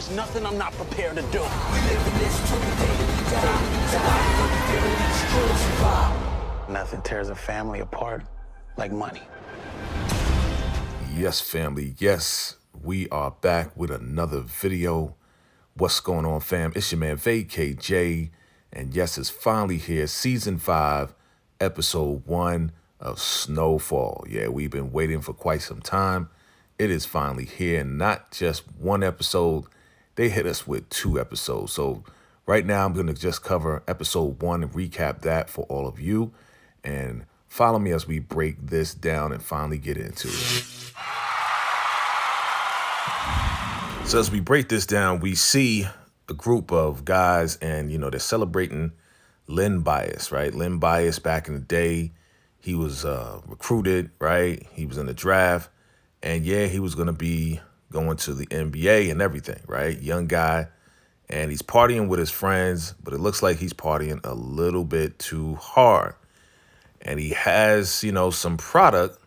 There's nothing I'm not prepared to do. Nothing tears a family apart like money. Yes, family. Yes, we are back with another video. What's going on, fam? It's your man, VACAY-J. And yes, it's finally here. Season 5, Episode 1 of Snowfall. Yeah, we've been waiting for quite some time. It is finally here. Not just one episode. They hit us with 2 episodes. So right now, I'm going to just cover Episode 1 and recap that for all of you. And follow me as we break this down and finally get into it. So as we break this down, we see a group of guys and, they're celebrating Len Bias, right? Len Bias back in the day, he was recruited, right? He was in the draft. And yeah, he was going to be going to the NBA and everything, right? Young guy. And he's partying with his friends, but it looks like he's partying a little bit too hard. And he has, some product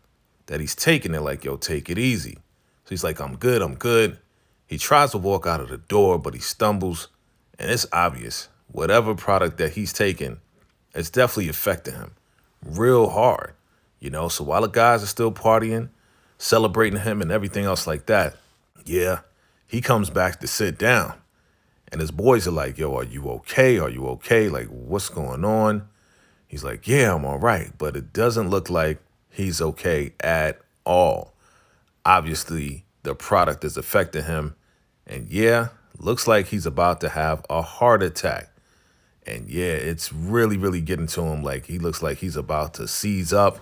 that he's taking it like, yo, take it easy. So he's like, I'm good, I'm good. He tries to walk out of the door, but he stumbles. And it's obvious, whatever product that he's taking, it's definitely affecting him real hard. So while the guys are still partying, celebrating him and everything else like that, yeah, he comes back to sit down. And his boys are like, yo, are you okay? Are you okay? Like, what's going on? He's like, yeah, I'm all right. But it doesn't look like he's okay at all. Obviously, the product is affecting him. And yeah, looks like he's about to have a heart attack. And yeah, it's really, really getting to him. Like, he looks like he's about to seize up.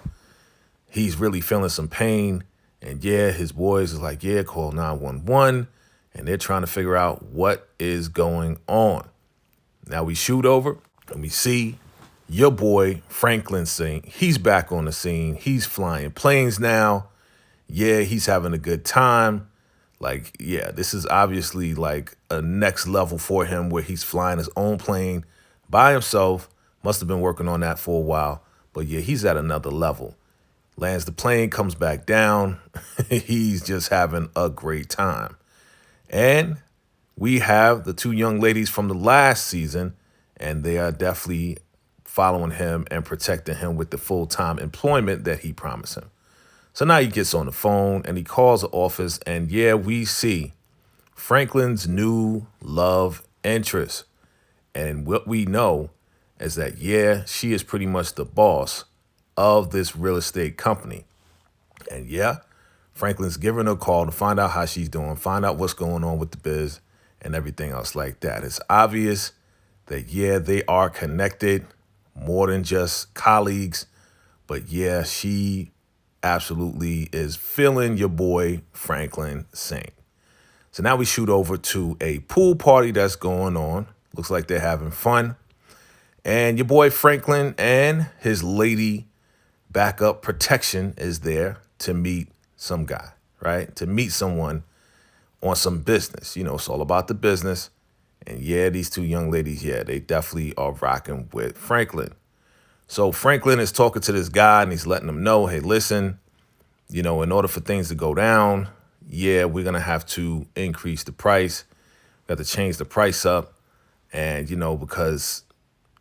He's really feeling some pain. And yeah, his boys is like, yeah, call 911. And they're trying to figure out what is going on. Now we shoot over and we see your boy, Franklin Singh. He's back on the scene. He's flying planes now. Yeah, he's having a good time. Like, yeah, this is obviously like a next level for him where he's flying his own plane by himself. Must have been working on that for a while. But yeah, he's at another level. Lands the plane, comes back down. He's just having a great time. And we have the 2 young ladies from the last season, and they are definitely following him and protecting him with the full-time employment that he promised him. So now he gets on the phone and he calls the office, and yeah, we see Franklin's new love interest. And what we know is that, yeah, she is pretty much the boss of this real estate company. And yeah, Franklin's giving her a call to find out how she's doing, find out what's going on with the biz and everything else like that. It's obvious that, yeah, they are connected more than just colleagues. But yeah, she absolutely is feeling your boy, Franklin Singh. So now we shoot over to a pool party that's going on. Looks like they're having fun. And your boy, Franklin, and his lady backup protection is there to meet some guy, right? To meet someone on some business. It's all about the business. And yeah, these 2 young ladies, yeah, they definitely are rocking with Franklin. So Franklin is talking to this guy and he's letting him know, hey, listen, in order for things to go down, yeah, we're going to have to increase the price. We have to change the price up. And, because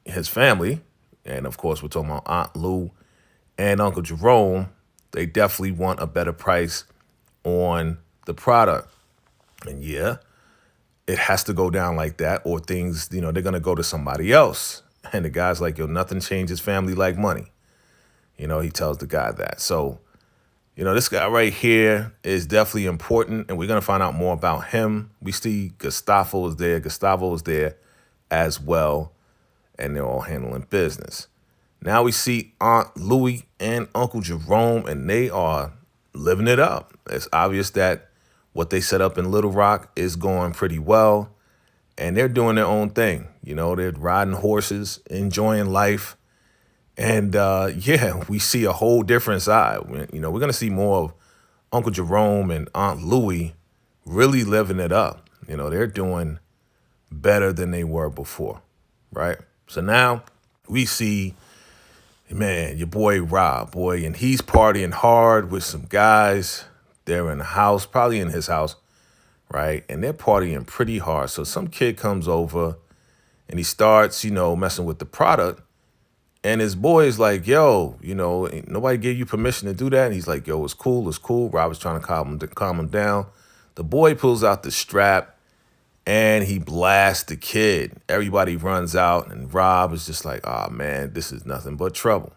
his family, and of course, we're talking about Aunt Lou and Uncle Jerome, they definitely want a better price on the product. And yeah, it has to go down like that or things, they're going to go to somebody else. And the guy's like, yo, nothing changes family like money. He tells the guy that. So, this guy right here is definitely important. And we're going to find out more about him. We see Gustavo is there as well. And they're all handling business. Now we see Aunt Louie and Uncle Jerome, and they are living it up. It's obvious that what they set up in Little Rock is going pretty well, and they're doing their own thing. They're riding horses, enjoying life, and yeah, we see a whole different side. We're going to see more of Uncle Jerome and Aunt Louie really living it up. They're doing better than they were before, right? So now we see, man, your boy Rob, and he's partying hard with some guys. They're in the house, probably in his house, right? And they're partying pretty hard. So some kid comes over and he starts, messing with the product. And his boy is like, yo, ain't nobody gave you permission to do that. And he's like, yo, it's cool, it's cool. Rob is trying to calm him down. The boy pulls out the strap and he blasts the kid. Everybody runs out and Rob is just like, oh man, this is nothing but trouble.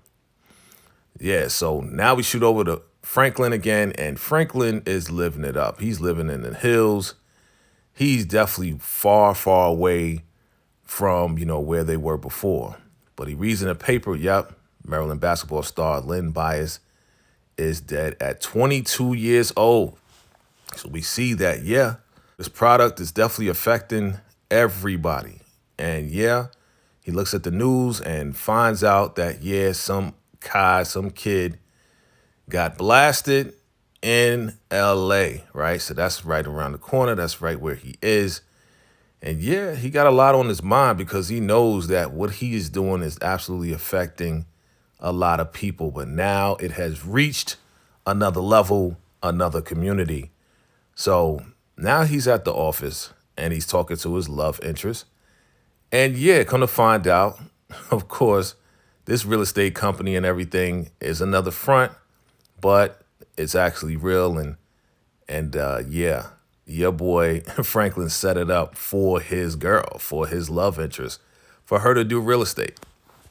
Yeah, so now we shoot over to Franklin again, and Franklin is living it up. He's living in the hills. He's definitely far, far away from, where they were before. But he reads in the paper, yep, Maryland basketball star Len Bias is dead at 22 years old. So we see that, yeah, this product is definitely affecting everybody. And yeah, he looks at the news and finds out that, yeah, some kid got blasted in LA, right? So that's right around the corner. That's right where he is. And yeah, he got a lot on his mind because he knows that what he is doing is absolutely affecting a lot of people. But now it has reached another level, another community. So now he's at the office and he's talking to his love interest. And yeah, come to find out, of course, this real estate company and everything is another front, but it's actually real. And yeah, your boy Franklin set it up for his girl, for his love interest, for her to do real estate.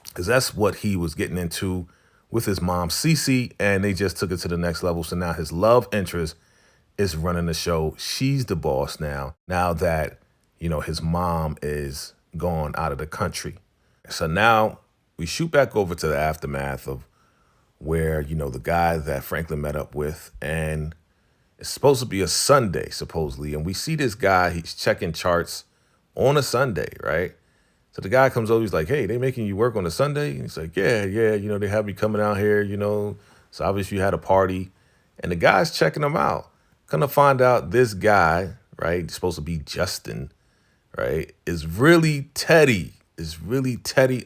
Because that's what he was getting into with his mom, Cece, and they just took it to the next level. So now his love interest is running the show. She's the boss now that, his mom is gone out of the country. So now we shoot back over to the aftermath of where, the guy that Franklin met up with, and it's supposed to be a Sunday, supposedly. And we see this guy, he's checking charts on a Sunday, right? So the guy comes over, he's like, hey, they making you work on a Sunday? And he's like, yeah, they have me coming out here, So obviously you had a party. And the guy's checking him out. Come to find out this guy, right, supposed to be Justin, right, is really Teddy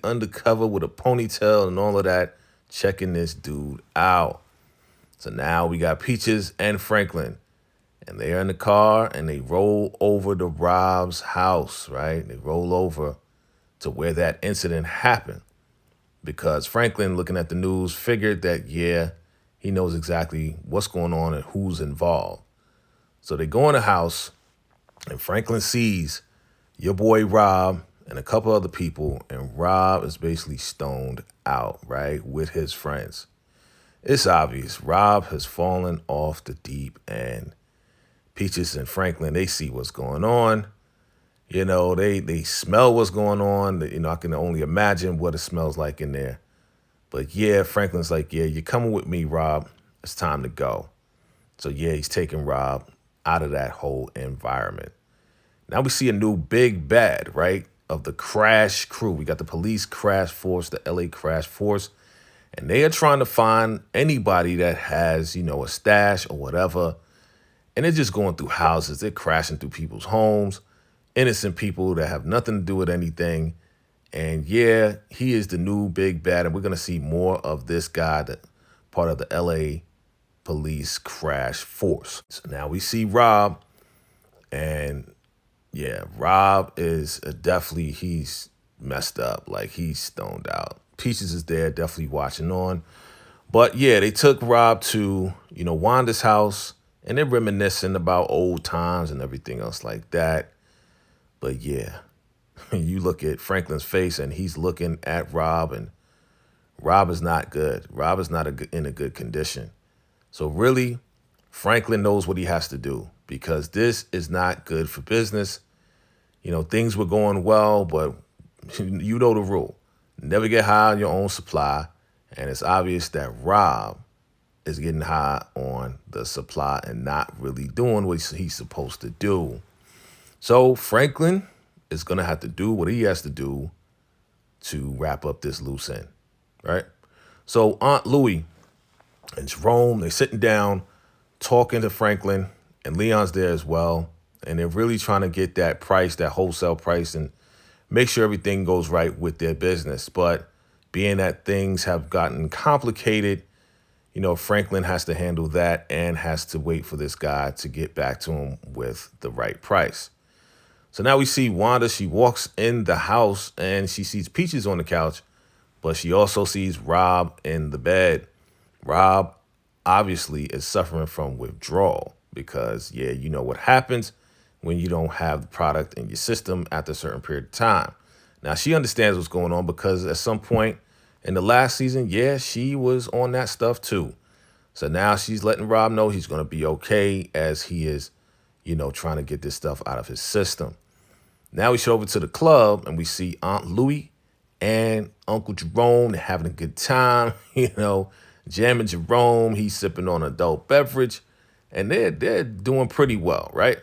undercover with a ponytail and all of that, checking this dude out. So now we got Peaches and Franklin, and they're in the car and they roll over to Rob's house, right? They roll over to where that incident happened because Franklin, looking at the news, figured that, yeah, he knows exactly what's going on and who's involved. So they go in the house and Franklin sees your boy Rob and a couple other people, and Rob is basically stoned out, right, with his friends. It's obvious. Rob has fallen off the deep end. Peaches and Franklin, they see what's going on. They smell what's going on. I can only imagine what it smells like in there. But yeah, Franklin's like, yeah, you're coming with me, Rob. It's time to go. So yeah, he's taking Rob out of that whole environment. Now we see a new big bad, right, of the crash crew. We got the police crash force, the LA crash force, and they are trying to find anybody that has, a stash or whatever. And they're just going through houses. They're crashing through people's homes, innocent people that have nothing to do with anything. And yeah, he is the new big bad. And we're going to see more of this guy, that part of the LA police crash force. So now we see Rob, and yeah, Rob is definitely, he's messed up. Like, he's stoned out. Peaches is there, definitely watching on. But yeah, they took Rob to, Wanda's house, and they're reminiscing about old times and everything else like that. But yeah, you look at Franklin's face and he's looking at Rob, and Rob is not good. Rob is not in a good condition. So really, Franklin knows what he has to do because this is not good for business. Things were going well, but you know the rule. Never get high on your own supply. And it's obvious that Rob is getting high on the supply and not really doing what he's supposed to do. So Franklin is going to have to do what he has to do to wrap up this loose end, right? So Aunt Louie and Jerome, they're sitting down, talking to Franklin, and Leon's there as well. And they're really trying to get that price, that wholesale price, and make sure everything goes right with their business. But being that things have gotten complicated, Franklin has to handle that and has to wait for this guy to get back to him with the right price. So now we see Wanda. She walks in the house and she sees Peaches on the couch, but she also sees Rob in the bed. Rob obviously is suffering from withdrawal because, yeah, you know what happens when you don't have the product in your system after a certain period of time. Now, she understands what's going on because at some point in the last season, yeah, she was on that stuff too. So now she's letting Rob know he's going to be okay as he is, trying to get this stuff out of his system. Now we show over to the club and we see Aunt Louie and Uncle Jerome. They're having a good time, jamming Jerome. He's sipping on adult beverage and they're doing pretty well, right?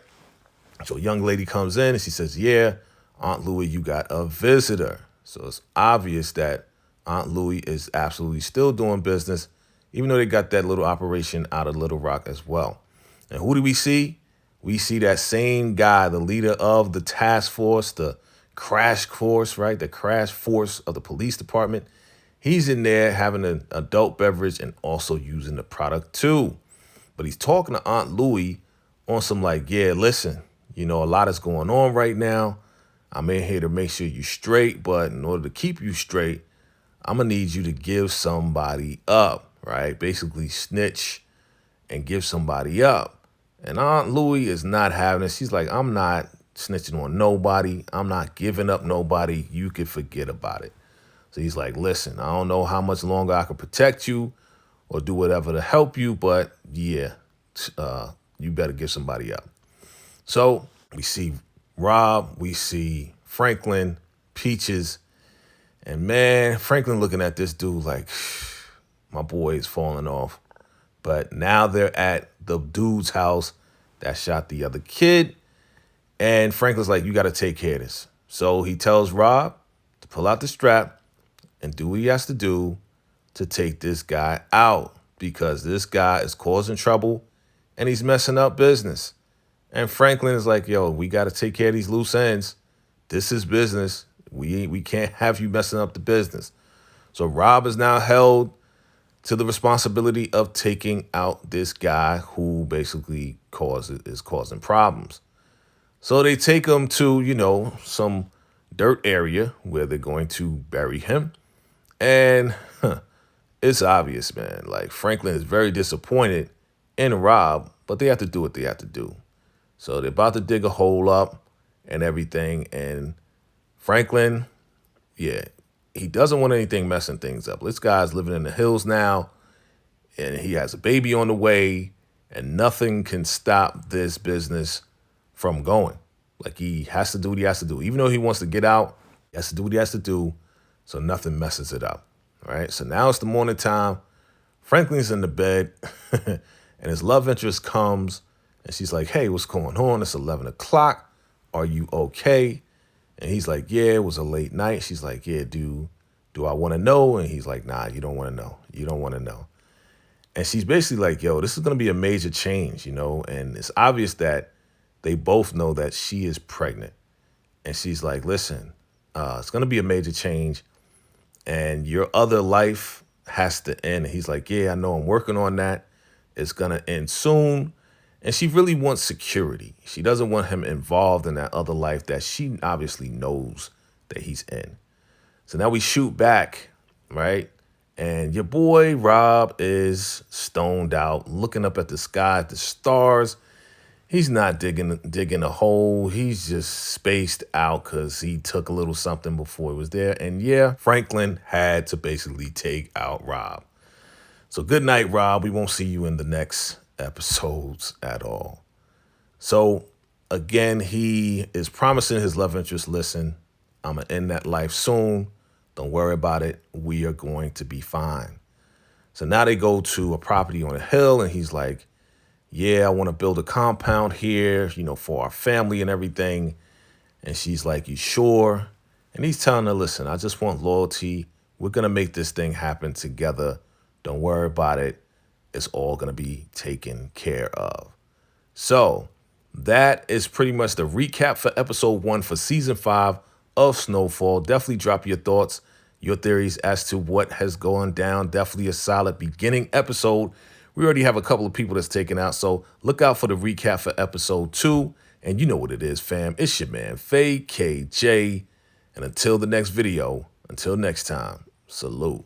So a young lady comes in and she says, yeah, Aunt Louie, you got a visitor. So it's obvious that Aunt Louie is absolutely still doing business, even though they got that little operation out of Little Rock as well. And who do we see? We see that same guy, the leader of the task force, the crash course, right? The crash force of the police department. He's in there having an adult beverage and also using the product too. But he's talking to Aunt Louie on some like, yeah, listen, a lot is going on right now. I'm in here to make sure you're straight, but in order to keep you straight, I'm going to need you to give somebody up, right? Basically snitch and give somebody up. And Aunt Louie is not having it. She's like, I'm not snitching on nobody. I'm not giving up nobody. You can forget about it. So he's like, listen, I don't know how much longer I can protect you or do whatever to help you, but yeah, you better give somebody up. So we see Rob, we see Franklin, Peaches, and man, Franklin looking at this dude like, my boy is falling off. But now they're at the dude's house that shot the other kid. And Franklin's like, you got to take care of this. So he tells Rob to pull out the strap and do what he has to do to take this guy out because this guy is causing trouble and he's messing up business. And Franklin is like, yo, we got to take care of these loose ends. This is business. We can't have you messing up the business. So Rob is now held to the responsibility of taking out this guy who basically is causing problems. So they take him to, some dirt area where they're going to bury him. And it's obvious, man. Like Franklin is very disappointed in Rob, but they have to do what they have to do. So they're about to dig a hole up and everything. And Franklin, yeah, he doesn't want anything messing things up. This guy's living in the hills now, and he has a baby on the way, and nothing can stop this business from going. Like he has to do what he has to do. Even though he wants to get out, he has to do what he has to do so nothing messes it up. All right, so now it's the morning time. Franklin's in the bed, and his love interest comes, and she's like, hey, what's going on? It's 11 o'clock. Are you okay? And he's like, yeah, it was a late night. She's like, yeah, do I want to know? And he's like, nah, you don't want to know. You don't want to know. And she's basically like, yo, this is going to be a major change, and it's obvious that they both know that she is pregnant. And she's like, listen, it's going to be a major change and your other life has to end. And he's like, yeah, I know, I'm working on that. It's going to end soon. And she really wants security. She doesn't want him involved in that other life that she obviously knows that he's in. So now we shoot back, right? And your boy Rob is stoned out, looking up at the sky, at the stars. He's not digging a hole. He's just spaced out because he took a little something before he was there. And yeah, Franklin had to basically take out Rob. So good night, Rob. We won't see you in the next episodes at all. So again, he is promising his love interest, listen, I'm going to end that life soon. Don't worry about it. We are going to be fine. So now they go to a property on a hill and he's like, yeah, I want to build a compound here, for our family and everything. And she's like, you sure? And he's telling her, listen, I just want loyalty. We're going to make this thing happen together. Don't worry about it. It's all going to be taken care of. So that is pretty much the recap for episode 1 for season 5 of Snowfall. Definitely drop your thoughts your theories as to what has gone down. Definitely a solid beginning episode. We already have a couple of people that's taken out, so look out for the recap for episode 2. And you know what it is, fam. It's your man, VACAY-J. And until the next video, until next time, salute.